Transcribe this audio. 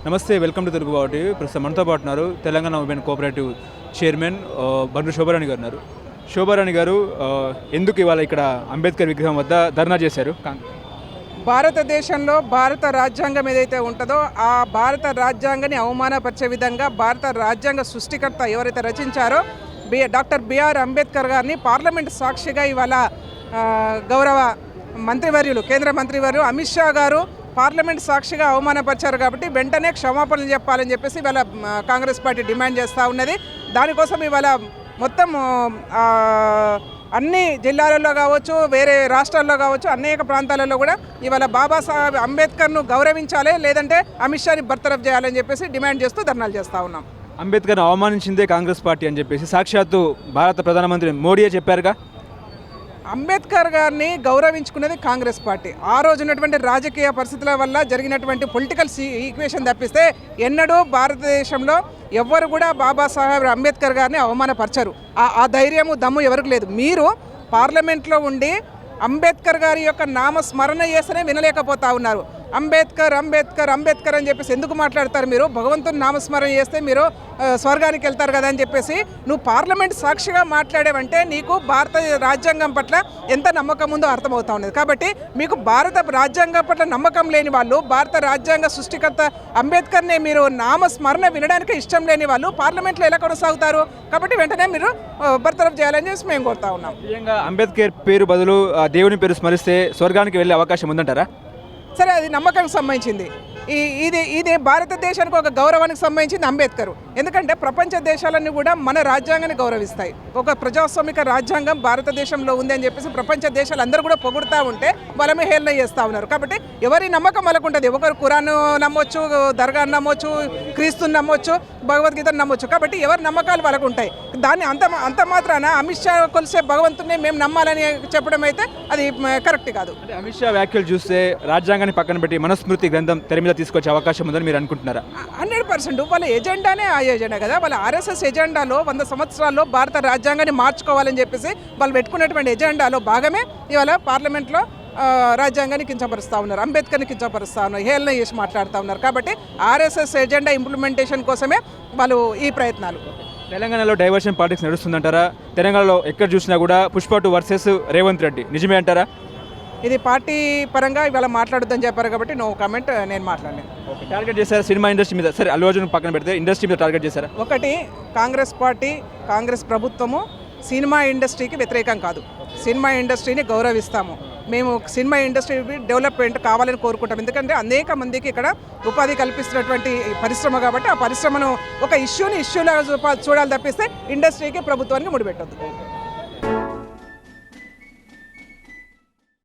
నమస్తే, welcome to Telugu బావటి. ప్రస్తుతం మనతో పాటు ఉన్నారు Telangana women cooperative chairman Bandru Shobharani గారు ఉన్నారు. శోభారాణి గారు, ఎందుకు ఇవాళ ఇక్కడ అంబేద్కర్ విగ్రహం వద్ద ధర్నా చేశారు? భారతదేశంలో భారత రాజ్యాంగం ఏదైతే ఉంటుందో ఆ భారత రాజ్యాంగాన్ని అవమానపరిచే విధంగా భారత రాజ్యాంగ సృష్టికర్త ఎవరైతే రచించారో డాక్టర్ బిఆర్ అంబేద్కర్ గారిని పార్లమెంట్ సాక్షిగా ఇవాళ గౌరవ మంత్రివర్యులు కేంద్ర మంత్రివర్యులు అమిత్ షా గారు పార్లమెంట్ సాక్షిగా అవమానపరిచారు. కాబట్టి వెంటనే క్షమాపణలు చెప్పాలని చెప్పేసి ఇవాళ కాంగ్రెస్ పార్టీ డిమాండ్ చేస్తూ ఉన్నది. దానికోసం ఇవాళ మొత్తం అన్ని జిల్లాలలో కావచ్చు, వేరే రాష్ట్రాల్లో కావచ్చు, అనేక ప్రాంతాలలో కూడా ఇవాళ బాబాసాహెబ్ అంబేద్కర్ను గౌరవించాలి, లేదంటే అమిత్ షాని బర్తరఫ్ చేయాలని చెప్పేసి డిమాండ్ చేస్తూ ధర్నాలు చేస్తూ ఉన్నాం. అంబేద్కర్ను అవమానించిందే కాంగ్రెస్ పార్టీ అని చెప్పేసి సాక్షాత్తు భారత ప్రధానమంత్రి మోడీయే చెప్పారుగా. అంబేద్కర్ గారిని గౌరవించుకునేది కాంగ్రెస్ పార్టీ. ఆ రోజు ఉన్నటువంటి రాజకీయ పరిస్థితుల వల్ల జరిగినటువంటి పొలిటికల్ ఈక్వేషన్ తప్పిస్తే ఎన్నడూ భారతదేశంలో ఎవ్వరు కూడా బాబాసాహెబ్ అంబేద్కర్ గారిని అవమానపరచరు. ఆ ధైర్యము దమ్ము ఎవరికి లేదు. మీరు పార్లమెంట్లో ఉండి అంబేద్కర్ గారి యొక్క నామస్మరణ చేస్తేనే వినలేకపోతా ఉన్నారు. అంబేద్కర్ అంబేద్కర్ అంబేద్కర్ అని చెప్పేసి ఎందుకు మాట్లాడతారు? మీరు భగవంతుని నామస్మరణ చేస్తే మీరు స్వర్గానికి వెళ్తారు కదా అని చెప్పేసి నువ్వు పార్లమెంట్ సాక్షిగా మాట్లాడేవంటే నీకు భారత రాజ్యాంగం పట్ల ఎంత నమ్మకం ఉందో అర్థమవుతా ఉన్నది. కాబట్టి మీకు భారత రాజ్యాంగం పట్ల నమ్మకం లేని వాళ్ళు, భారత రాజ్యాంగ సృష్టికర్త అంబేద్కర్ని మీరు నామస్మరణ వినడానికి ఇష్టం లేని వాళ్ళు పార్లమెంట్లో ఎలా కొనసాగుతారు? కాబట్టి వెంటనే మీరు బర్తరఫ్ చేయాలని చెప్పి మేము కోరుతా ఉన్నాం. నిజంగా అంబేద్కర్ పేరు బదులు దేవుని పేరు స్మరిస్తే స్వర్గానికి వెళ్ళే అవకాశం ఉందంటారా? సరే, అది నమ్మకానికి సంబంధించింది. ఇది భారతదేశానికి ఒక గౌరవానికి సంబంధించింది అంబేద్కర్. ఎందుకంటే ప్రపంచ దేశాలన్నీ కూడా మన రాజ్యాంగాన్ని గౌరవిస్తాయి. ఒక ప్రజాస్వామిక రాజ్యాంగం భారతదేశంలో ఉంది అని చెప్పేసి ప్రపంచ దేశాలు అందరూ కూడా పొగుడుతూ ఉంటే వాళ్ళమే హేళన చేస్తూ ఉన్నారు. కాబట్టి ఎవరి నమ్మకం వాళ్ళకు ఉంటుంది. ఒకరు ఖురాన్ నమ్మొచ్చు, దర్గాను నమ్మొచ్చు, క్రీస్తుని నమ్మొచ్చు, భగవద్గీతను నమ్మొచ్చు. కాబట్టి ఎవరి నమ్మకాలు వాళ్ళకు ఉంటాయి. దాన్ని అంత మాత్రాన అమిత్ షా కొలిసే భగవంతుని మేము నమ్మాలని చెప్పడం అయితే అది కరెక్ట్ కాదు. అమిత్ షా వ్యాఖ్యలు చూస్తే రాజ్యాంగాన్ని పక్కన పెట్టి మనుస్మృతి గ్రంథం తెర మీద తీసుకొచ్చే అవకాశం ఉందని మీరు అనుకుంటున్నారా? 100%. వాళ్ళ ఎజెండానే ఆ ఎజెండా కదా. వాళ్ళ ఆర్ఎస్ఎస్ ఎజెండాలో 100 సంవత్సరాల్లో భారత రాజ్యాంగాన్ని మార్చుకోవాలని చెప్పేసి వాళ్ళు పెట్టుకున్నటువంటి ఎజెండాలో భాగమే ఇవాళ పార్లమెంట్లో రాజ్యాంగాన్ని కించపరుస్తూ ఉన్నారు, అంబేద్కర్ని కించపరుస్తూ ఉన్నారు, హేళన చేసి మాట్లాడుతూ ఉన్నారు. కాబట్టి ఆర్ఎస్ఎస్ ఎజెండా ఇంప్లిమెంటేషన్ కోసమే వాళ్ళు ఈ ప్రయత్నాలు. తెలంగాణలో డైవర్షన్ పాలిటిక్స్ నడుస్తుందంటారా? తెలంగాణలో ఎక్కడ చూసినా కూడా పుష్ప 2 వర్సెస్ రేవంత్ రెడ్డి, నిజమే అంటారా? ఇది పార్టీ పరంగా ఇవాళ మాట్లాడొద్దని చెప్పారు కాబట్టి నో కామెంట్. నేను మాట్లాడలేదు. టార్గెట్ చేశారా సినిమా ఇండస్ట్రీ మీద? సరే, అల్లు అర్జున్ పక్కన పెడితే ఇండస్ట్రీ మీద టార్గెట్ చేశారా? ఒకటి, కాంగ్రెస్ పార్టీ, కాంగ్రెస్ ప్రభుత్వము సినిమా ఇండస్ట్రీకి వ్యతిరేకం కాదు. సినిమా ఇండస్ట్రీని గౌరవిస్తాము. మేము సినిమా ఇండస్ట్రీ డెవలప్మెంట్ కావాలని కోరుకుంటాం. ఎందుకంటే అనేక మందికి ఇక్కడ ఉపాధి కల్పిస్తున్నటువంటి పరిశ్రమ కాబట్టి ఆ పరిశ్రమను ఒక ఇష్యూలాగా చూడాలి తప్పిస్తే ఇండస్ట్రీకి ప్రభుత్వానికి ముడిపెట్టద్దు.